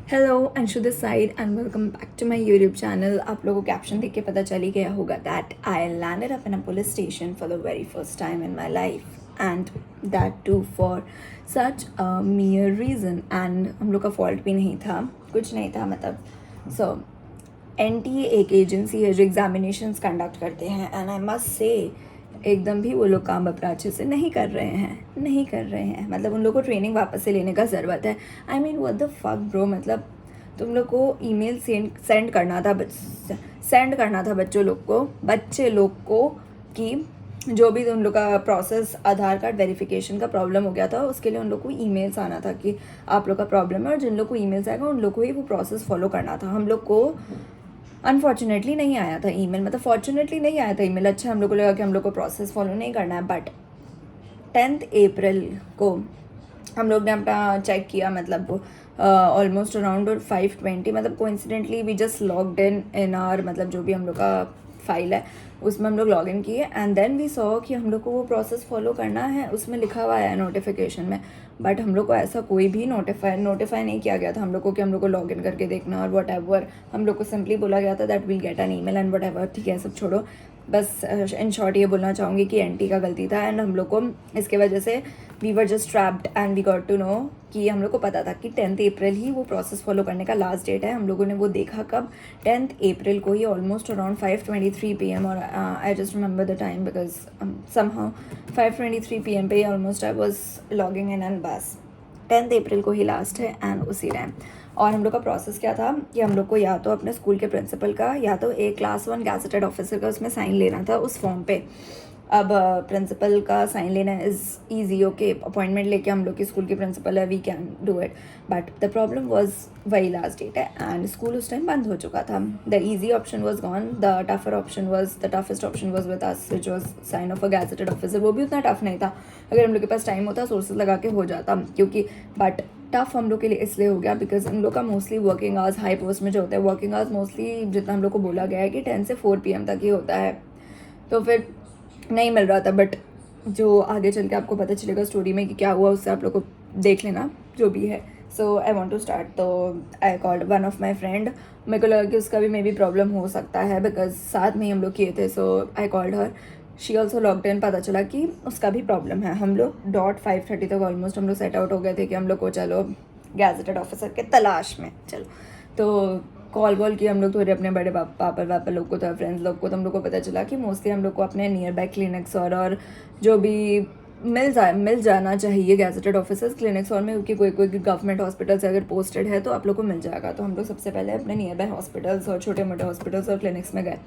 Hello Anshu this side and welcome back to my YouTube channel. आप लोगों को caption देख के पता चल ही गया होगा that I landed up in a police station for the very first time in my life and that too for such a mere reason. And हम लोग का फॉल्ट भी नहीं था, कुछ नहीं था मतलब। सो एनटीए एक एजेंसी है जो एग्जामिनेशंस कंडक्ट करते हैं एंड आई मस्ट से एकदम भी वो लोग काम अपना अच्छे से नहीं कर रहे हैं मतलब उन लोग को ट्रेनिंग वापस से लेने का ज़रूरत है। आई mean what the fuck bro, मतलब तुम लोग को ईमेल सेंड करना था बच्चे लोग को कि जो भी उन लोग का प्रोसेस आधार कार्ड वेरिफिकेशन का प्रॉब्लम हो गया था उसके लिए उन लोग को ईमेल्स आना था कि आप लोग का प्रॉब्लम है, और जिन लोग को ईमेल्स आएगा उन लोग को ही वो प्रोसेस फॉलो करना था। हम लोग को अनफॉर्चुनेटली नहीं आया था ईमेल, मतलब फॉर्चुनेटली नहीं आया था ईमेल। अच्छा, हम लोग को लगा कि हम लोग को प्रोसेस फॉलो नहीं करना है, बट 10 अप्रैल को हम लोग ने अपना चेक किया, मतलब ऑलमोस्ट अराउंड 5:20, मतलब coincidentally we just logged in आर, मतलब जो भी हम लोग का फाइल है उसमें हम लोग लॉग इन किए एंड देन वी सॉ कि हम लोग को वो प्रोसेस फॉलो करना है, उसमें लिखा हुआ है नोटिफिकेशन में। बट हम लोग को ऐसा कोई भी नोटिफाई नहीं किया गया था हम लोग को कि हम लोग को लॉग इन करके देखना और वट एवर। हम लोग को सिंपली बोला गया था that will get an email and what ever. ठीक है, सब छोड़ो, बस इन शॉर्ट ये बोलना चाहूँगी कि एनटी का गलती था एंड हम लोग को इसके वजह से we were just trapped and we got to know कि हम लोग को पता था कि 10 अप्रैल ही वो प्रोसेस फॉलो करने का लास्ट डेट है। हम लोगों ने वो देखा कब, 10 अप्रैल को ही, ऑलमोस्ट अराउंड 5:23 PM, और I just remember the time because somehow 5:23 PM पे ही almost I was logging in and बस 10 अप्रैल को ही लास्ट है एंड उसी टाइम। और हम लोग का प्रोसेस क्या था कि हम लोग को या तो अपने स्कूल के प्रिंसिपल का या तो एक क्लास 1 गैजेटेड ऑफिसर का उसमें साइन लेना था उस फॉर्म पे। अब प्रिंसिपल का साइन लेना इज़ ईजी, ओके, अपॉइंटमेंट लेके हम लोग की स्कूल के प्रिंसिपल है, we can do it. But the problem was वही लास्ट डेट है एंड स्कूल उस टाइम बंद हो चुका था। The easy option was gone, the toughest option was with us, which was sign off a gazetted officer. वो भी उतना टफ नहीं था, अगर हम लोग के पास टाइम होता सोर्सेज लगा के हो जाता, क्योंकि बट टफ हम लोग के लिए इसलिए हो गया बिकॉज हम लोग का mostly working hours, high post में जो होता है वर्किंग आवर्स मोस्टली जितना हम लोग को बोला गया है कि 10 से 4 PM तक ही होता है, तो फिर नहीं मिल रहा था। बट जो आगे चल के आपको पता चलेगा स्टोरी में कि क्या हुआ, उससे आप लोग को देख लेना जो भी है। सो आई वॉन्ट टू स्टार्ट, तो I called one of my friend. मेरे को लगा कि उसका भी मे बी प्रॉब्लम हो सकता है बिकॉज साथ में ही हम लोग किए थे। So I called her, she also locked in. पता चला कि उसका भी प्रॉब्लम है। हम लोग डॉट 5:30 तक ऑलमोस्ट हम लोग सेट आउट हो गए थे कि हम लोग को चलो गैजेटेड ऑफिसर के तलाश में चलो। तो कॉल वॉल किया हम लोग थोड़े अपने बड़े पापा लोग को, तो फ्रेंड्स लोग को, तो हम लोग को पता चला कि मोस्टली हम लोग को अपने नियर बाय क्लिनिक्स और जो भी मिल जाना चाहिए गैजेटेड ऑफिसर्स क्लिनिक्स और में, क्योंकि कोई गवर्नमेंट हॉस्पिटल से अगर पोस्टेड है तो आप लोग को मिल जाएगा। तो हम लोग सबसे पहले अपने नियर बाय हॉस्पिटल्स और छोटे मोटे हॉस्पिटल्स और क्लिनिक्स में गए।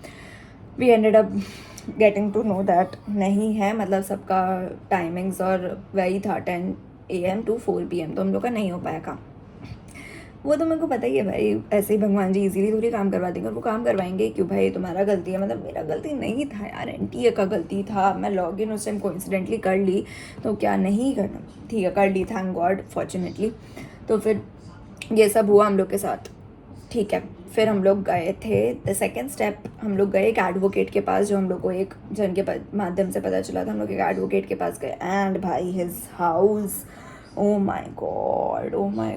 We ended up getting to know that नहीं है, मतलब सबका टाइमिंग्स और वही था 10 AM to 4 PM, तो हम लोग का नहीं हो पाया काम। वो तो मेरे को पता ही है भाई, ऐसे ही भगवान जी इजीली थोड़ी काम करवा देंगे, और वो काम करवाएंगे क्यों भाई, तुम्हारा गलती है, मतलब मेरा गलती नहीं था यार, एनटीए का गलती था। मैं लॉग इन उस टाइम कोइंसिडेंटली कर ली, तो क्या नहीं करना, ठीक है कर ली, थैंक गॉड फॉर्चुनेटली। तो फिर ये सब हुआ हम लोग के साथ, ठीक है। फिर हम लोग गए थे, द सेकेंड स्टेप, हम लोग गए एक एडवोकेट के पास, जो हम लोग को एक जन के माध्यम से पता चला था। हम लोग एक एडवोकेट के पास गए एंड भाई हिज हाउस, ओ माई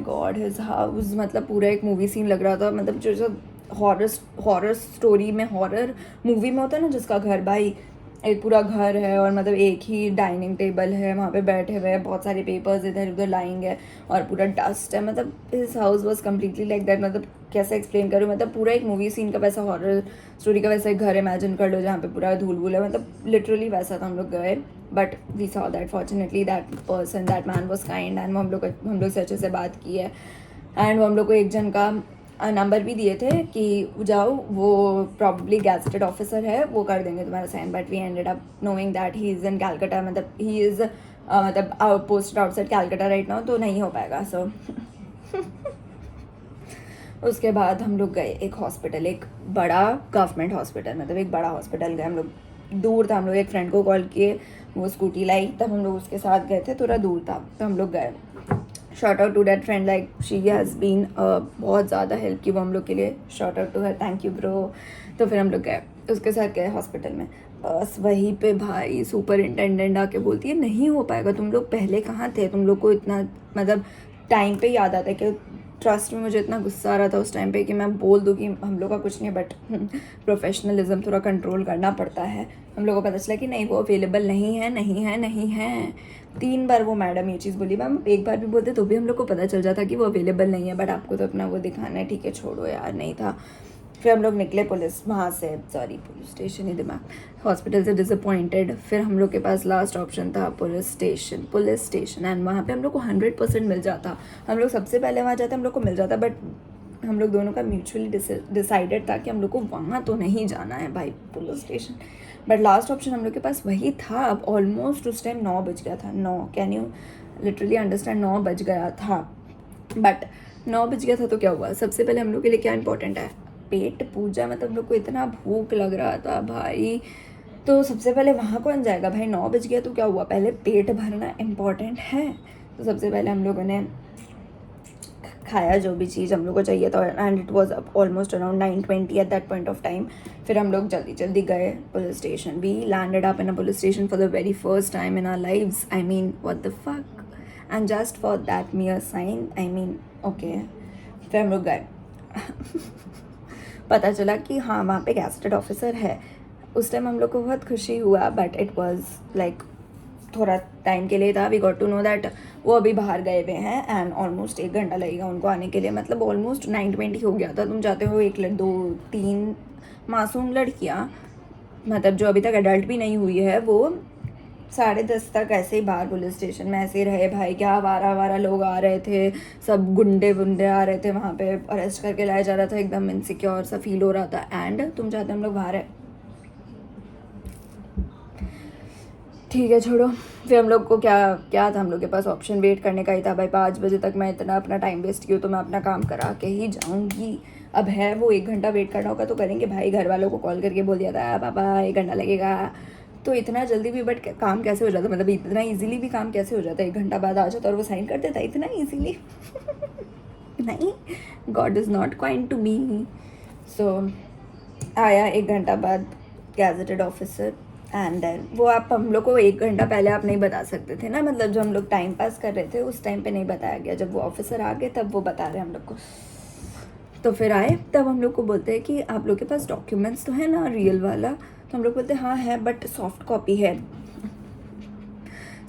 गॉड हिज हाउस, मतलब पूरा एक मूवी सीन लग रहा था। मतलब जो हॉरर स्टोरी में, हॉरर मूवी में होता है ना, जिसका घर भाई एक पूरा घर है और मतलब एक ही डाइनिंग टेबल है, वहाँ पे बैठे हुए हैं, बहुत सारे पेपर्स इधर उधर लाइंग है और पूरा डस्ट है। मतलब his house was completely like that. मतलब कैसे एक्सप्लेन करूँ, मतलब पूरा एक मूवी सीन का वैसा, हॉरर स्टोरी का वैसा एक घर इमेजिन कर लो जहाँ पे पूरा धूल वूल है, मतलब लिटरली वैसा था। हम लोग गए but we saw that fortunately that person, that man was kind and हम लोग से अच्छे से बात की है एंड वो हम लोग को एक जन का नंबर भी दिए थे कि जाओ, वो प्रॉब्ली गैजेटेड ऑफिसर है, वो कर देंगे तुम्हारा sign. But we ended up knowing that he is in Calcutta, मतलब ही इज़ मतलब posted outside Calcutta right now, तो नहीं हो पाएगा। सो उसके बाद हम लोग गए एक हॉस्पिटल, एक बड़ा गवर्नमेंट हॉस्पिटल, मतलब एक बड़ा हॉस्पिटल गए हम लोग। दूर था, हम लोग एक फ्रेंड को कॉल किए, वो स्कूटी लाई, तब हम लोग उसके साथ गए थे, थोड़ा दूर था तो हम लोग गए। Shout out to that friend, like she has been बहुत ज़्यादा हेल्प की वो हम लोग के लिए, shout out to her, thank you bro. तो फिर हम लोग गए, उसके साथ गए हॉस्पिटल में। बस वहीं पे भाई सुपरिटेंडेंट आके बोलती है नहीं हो पाएगा, तुम लोग पहले कहाँ थे, तुम लोग को इतना मतलब टाइम पे याद आता है कि ट्रस्ट में मुझे इतना गुस्सा आ रहा था उस टाइम पे कि मैं बोल दूँ कि हम लोग का कुछ नहीं, बट प्रोफेशनलिज्म थोड़ा कंट्रोल करना पड़ता है। हम लोग को पता चला कि नहीं वो अवेलेबल नहीं है, नहीं है, नहीं है। 3 बार वो मैडम ये चीज़ बोली। मैम एक बार भी बोलते तो भी हम लोग को पता चल जाता कि वो अवेलेबल नहीं है, बट आपको तो अपना वो दिखाना है, ठीक है छोड़ो यार, नहीं था। फिर हम लोग निकले पुलिस स्टेशन ही दिमाग, हॉस्पिटल से डिसअपॉइंटेड। फिर हम लोग के पास लास्ट ऑप्शन था पुलिस स्टेशन एंड वहाँ पे हम लोग को 100% मिल जाता। हम लोग सबसे पहले वहाँ जाते हम लोग को मिल जाता, बट हम लोग दोनों का म्यूचुअली डिसाइडेड था कि हम लोग को वहाँ तो नहीं जाना है भाई, police station. But last option हम लोग के पास वही था। अब ऑलमोस्ट उस टाइम 9 बज गया था। 9, कैन यू लिटरली अंडरस्टैंड, 9 बज गया था। बट 9 बज गया था तो क्या हुआ, सबसे पहले हम लोग के लिए क्या इंपॉर्टेंट है, पेट पूजा। मतलब हम लोग को इतना भूख लग रहा था भाई, तो सबसे पहले वहाँ कौन जाएगा भाई। 9 बज गया तो क्या हुआ, पहले पेट भरना इम्पॉर्टेंट है। तो सबसे पहले हम लोगों ने खाया जो भी चीज़ हम लोग को चाहिए था, and it was almost around 9:20 at that point of time. फिर हम लोग जल्दी जल्दी गए police station. We landed up in a police station for the very first time in our lives. I mean what the fuck, and just for that mere sign, I mean okay. फिर हम लोग गए पता चला कि हाँ वहाँ पे गैजेटेड ऑफिसर है। उस टाइम हम लोग को बहुत खुशी हुआ, बट इट वॉज लाइक थोड़ा टाइम के लिए था। We got to know that वो अभी बाहर गए हुए हैं एंड ऑलमोस्ट 1 घंटा लगेगा उनको आने के लिए। मतलब ऑलमोस्ट 9:20 हो गया था। तुम चाहते हो 2-3 मासूम लड़कियाँ, मतलब जो अभी तक अडल्ट भी नहीं हुई है, वो 10:30 तक ऐसे ही बाहर पुलिस स्टेशन में ऐसे ही रहे भाई। क्या आवारा लोग आ रहे थे, सब गुंडे आ रहे थे वहाँ पे, अरेस्ट करके लाया जा रहा था। एकदम इनसिक्योर सा फील हो रहा था। एंड तुम चाहते हम लोग बाहर है, ठीक है छोड़ो। फिर हम लोग को क्या था, हम लोग के पास ऑप्शन वेट करने का ही था भाई। 5 बजे तक मैं इतना अपना टाइम वेस्ट किया तो मैं अपना काम करा के ही जाऊँगी। अब है वो 1 घंटा वेट करना होगा तो करेंगे भाई। घर वालों को कॉल करके बोल दिया था पापा 1 घंटा लगेगा, तो इतना जल्दी भी बट काम कैसे हो जाता, मतलब इतना इजीली भी काम कैसे हो जाता। 1 घंटा बाद आ जाता और वो साइन कर देता इतना इजीली नहीं, God is not kind to me. So आया 1 घंटा बाद गैजेटेड ऑफिसर, एंड देन वो आप हम लोग को 1 घंटा पहले आप नहीं बता सकते थे ना, मतलब जो हम लोग टाइम पास कर रहे थे उस टाइम पे नहीं बताया गया। जब वो ऑफिसर आ गए तब वो बता रहे हम लोग को। तो फिर आए तब हम लोग को बोलते हैं कि आप लोग के पास डॉक्यूमेंट्स तो है ना रियल वाला। तो हम लोग बोलते हैं हाँ है, बट सॉफ्ट कॉपी है।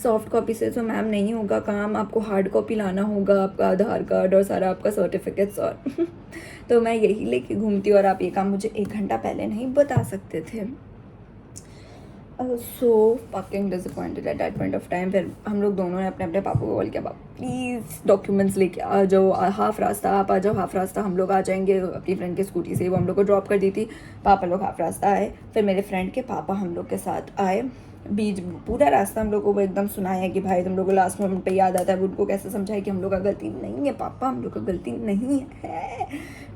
सॉफ्ट कॉपी से तो मैम नहीं होगा काम, आपको हार्ड कॉपी लाना होगा, आपका आधार कार्ड और सारा आपका सर्टिफिकेट्स और तो मैं यही लेके घूमती और आप ये काम मुझे 1 घंटा पहले नहीं बता सकते थे। So fucking disappointed eight that point of time. फिर हम लोग दोनों ने अपने अपने पापा को कॉल किया, पापा प्लीज़ डॉक्यूमेंट्स लेके आ जाओ, हाफ रास्ता आप आ जाओ, हाफ रास्ता हम लोग आ जाएंगे। अपनी फ्रेंड की स्कूटी से वो हम लोग को ड्रॉप कर दी थी। पापा लोग हाफ रास्ता आए, फिर मेरे फ्रेंड के पापा हम लोग के साथ आए। बीच पूरा रास्ता हम लोग को वो एकदम सुनाया कि भाई तुम लोग को लास्ट मोमेंट पे याद आता है। उनको कैसे समझाए कि हम लोग का गलती नहीं है पापा, हम लोग का गलती नहीं है,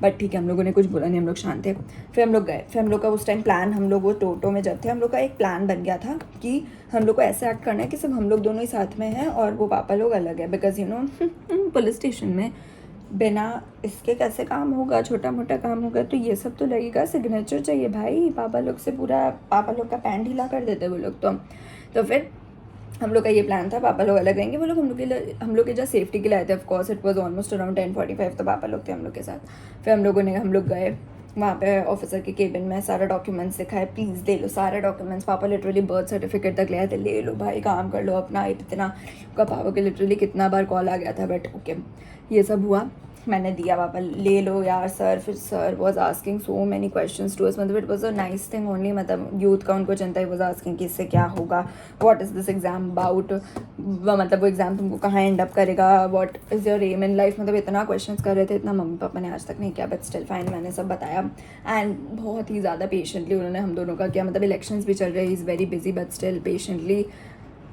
बट ठीक है हम लोगों ने कुछ बोला नहीं, हम लोग शांत थे। फिर हम लोग गए। फिर हम लोग का उस टाइम प्लान, हम लोग वो टोटो में जब थे हम लोग का एक प्लान बन गया था कि हम लोग को ऐसे एक्ट करना है कि सब हम लोग दोनों ही साथ में हैं और वो पापा लोग अलग है। Because you know police station में बिना इसके कैसे काम होगा, छोटा मोटा काम होगा तो ये सब तो लगेगा। सिग्नेचर चाहिए भाई, पापा लोग से पूरा पापा लोग का पैंट ढीला कर देते वो लोग। तो फिर हम लोग का ये प्लान था, पापा लोग अलग रहेंगे, वो लोग हम लोग के जस्ट सेफ्टी के लिए आए थे। Of course it was almost around 10:45, तो पापा लोग थे हम लोग के साथ। फिर हम लोग गए वहाँ पे ऑफिसर के केबिन में, सारा डॉक्यूमेंट्स दिखाए, प्लीज़ ले लो सारे डॉक्यूमेंट्स। पापा लिटरली बर्थ सर्टिफिकेट तक ले आए थे, ले लो भाई काम कर लो अपना। इतना पापा के लिटरली कितना बार कॉल आ गया था, बट ओके ये सब हुआ, मैंने दिया। पापा ले लो यार सर। फिर sir was asking so many questions to us, मतलब it was a nice thing only, मतलब यूथ का उनको चिंता ही। वॉज आस्किंग कि इससे क्या होगा, what is this exam about, मतलब वो एग्ज़ाम तुमको कहाँ एंड अप करेगा, what is your aim in life, मतलब इतना क्वेश्चंस कर रहे थे। इतना मम्मी पापा ने आज तक नहीं किया, बट स्टिल फाइन मैंने सब बताया। एंड बहुत ही ज़्यादा पेशेंटली उन्होंने हम दोनों का किया, मतलब इलेक्शंस भी चल रहे, is very busy but still patiently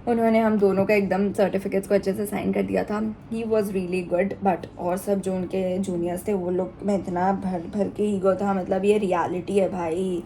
उन्होंने हम दोनों का एकदम सर्टिफिकेट्स को अच्छे से साइन कर दिया था। He was really good, but और सब जो उनके जूनियर्स थे वो लोग में इतना भर के ईगो था। मतलब ये रियलिटी है भाई,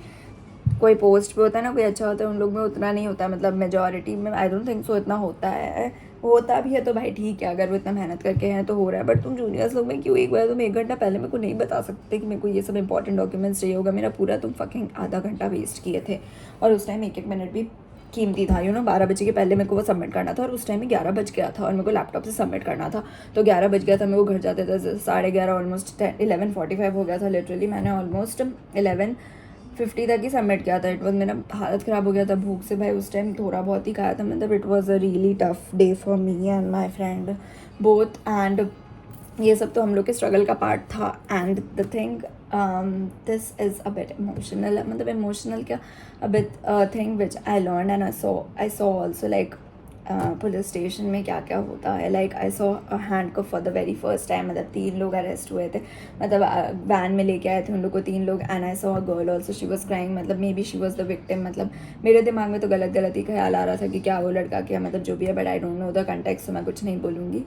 कोई पोस्ट पे होता है ना कोई अच्छा होता है, उन लोग में उतना नहीं होता। मतलब मेजॉरिटी में आई डोंट थिंक सो इतना होता है, होता भी है तो भाई ठीक है, अगर वो इतना मेहनत करके हैं तो हो रहा है। बट तुम जूनियर्स लोग में क्यों एक बार तुम 1 घंटा पहले मेरे को नहीं बता सकते कि मेरे को ये सब इंपॉर्टेंट डॉक्यूमेंट्स चाहिए होगा। मेरा पूरा तुम फकिंग आधा घंटा वेस्ट किए थे, और उस टाइम 1-1 मिनट भी कीमती था, 12 बजे के पहले मेरे को वो सबमिट करना था, और उस टाइम में 11 बज गया था और मेरे को लैपटॉप से सबमिट करना था। तो 11 बज गया था, मेरे को घर जाते थे 11:30, ऑलमोस्ट 11:45 हो गया था लिटरली। मैंने ऑलमोस्ट 11:50 तक ही सबमिट किया था। इट वॉज, मेरा हालत ख़राब हो गया था भूख से भाई, उस टाइम थोड़ा बहुत ही खाया था, मतलब it was a really tough day for me and my friend both. And ये सब तो हम लोग के स्ट्रगल का पार्ट था। And the thing, this is a bit emotional, मतलब इमोशनल क्या, a bit thing which I learn and I saw also like police station में क्या क्या होता है। Like I saw a handcuff for the very first time, मतलब 3 लोग arrest हुए थे, मतलब वैन में लेके आए थे उन लोग को 3 लोग। And I saw a girl also, she was crying, मतलब maybe she was the victim. मतलब मेरे दिमाग में तो गलत गलत ही ख्याल आ रहा था कि क्या वो लड़का क्या, मतलब जो भी है, but I don't know the context, तो मैं कुछ नहीं बोलूँगी।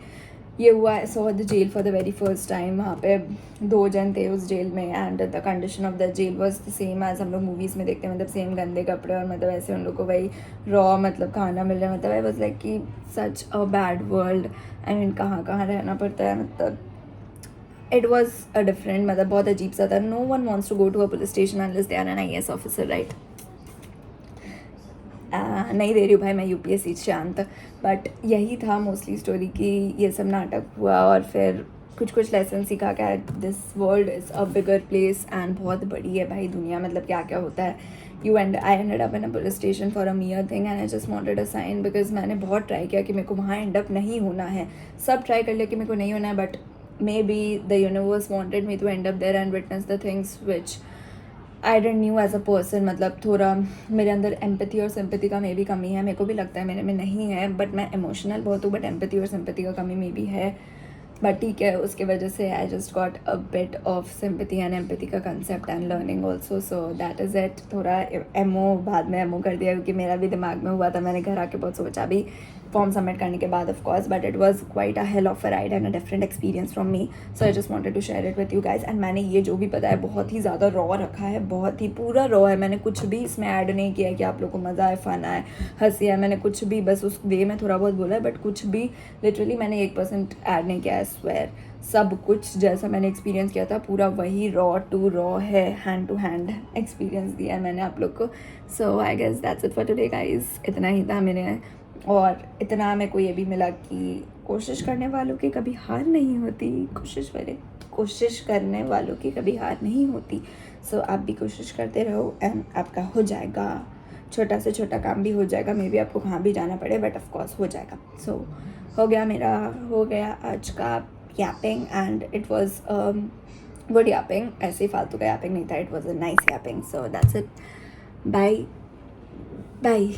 ये हुआ, I saw the jail for the very first time. वहाँ पे 2 जन थे उस जेल में, and the condition of the jail was the same as हम लोग मूवीज़ में देखते हैं, मतलब सेम गंदे कपड़े, और मतलब ऐसे उन लोग को वही रॉ मतलब खाना मिल रहा है। मतलब आई वॉज लाइक कि such a bad world, I mean कहाँ कहाँ रहना पड़ता है, मतलब इट वॉज अ डिफरेंट, मतलब बहुत अजीब सा था। No one wants to go to a police station unless they are an IAS officer, right. नहीं दे रही हूँ भाई मैं UPSC शांत, बट यही था मोस्टली स्टोरी कि ये सब नाटक हुआ, और फिर कुछ कुछ लेसन सीखा क्या, this world is a bigger place and बहुत बड़ी है भाई दुनिया, मतलब क्या क्या होता है। I ended up in a police station for a mere thing and I just wanted a sign, because मैंने बहुत ट्राई किया कि मेरे को वहाँ एंड अप नहीं होना है, सब ट्राई कर लिया कि मेरे को नहीं होना है, but maybe the universe wanted me to end up there and witness the things which I didn't knew as a person. मतलब थोड़ा मेरे अंदर एम्पैथी और सिंपैथी का मे भी कमी है, मेरे को भी लगता है मेरे में नहीं है, बट मैं इमोशनल बहुत हूँ, बट एम्पैथी और सिंपैथी का कमी मे भी है। बट ठीक है, उसके वजह से I just got a bit of sympathy and empathy का concept and learning also, so that is it. थोड़ा एमओ बाद में एमओ कर दिया, क्योंकि मेरा भी दिमाग में हुआ था, मैंने घर आके बहुत सोचा भी फॉर्म सबमिट करने के बाद of course, but it was quite a hell of a ride and a different experience from me, so I just wanted to share it with you guys. And मैंने ये जो भी बताया बहुत ही ज़्यादा रॉ रखा है, बहुत ही पूरा रॉ है, मैंने कुछ भी इसमें ऐड नहीं किया है कि आप लोग को मज़ा आए, फन आए, हंसी आए, मैंने कुछ भी, बस उस वे में थोड़ा बहुत बोला है, बट कुछ भी लिटरली मैंने 1% ऐड नहीं किया है, स्वेयर। सब कुछ जैसा मैंने एक्सपीरियंस किया था पूरा वही रॉ टू रॉ है, हैंड टू हैंड एक्सपीरियंस दिया है मैंने आप लोग को। So I guess that's it for today guys, इतना ही था मेरे। और इतना मेरे को ये भी मिला कि कोशिश करने वालों की कभी हार नहीं होती, कोशिश करने वालों की कभी हार नहीं होती। सो आप भी कोशिश करते रहो एंड आपका हो जाएगा, छोटा से छोटा काम भी हो जाएगा, मे बी आपको कहाँ भी जाना पड़े, बट ऑफ कोर्स हो जाएगा। सो हो गया आज का yapping and it was good yapping, ऐसे ही फालतू का yapping नहीं था, it was a nice yapping, so that's it, bye bye।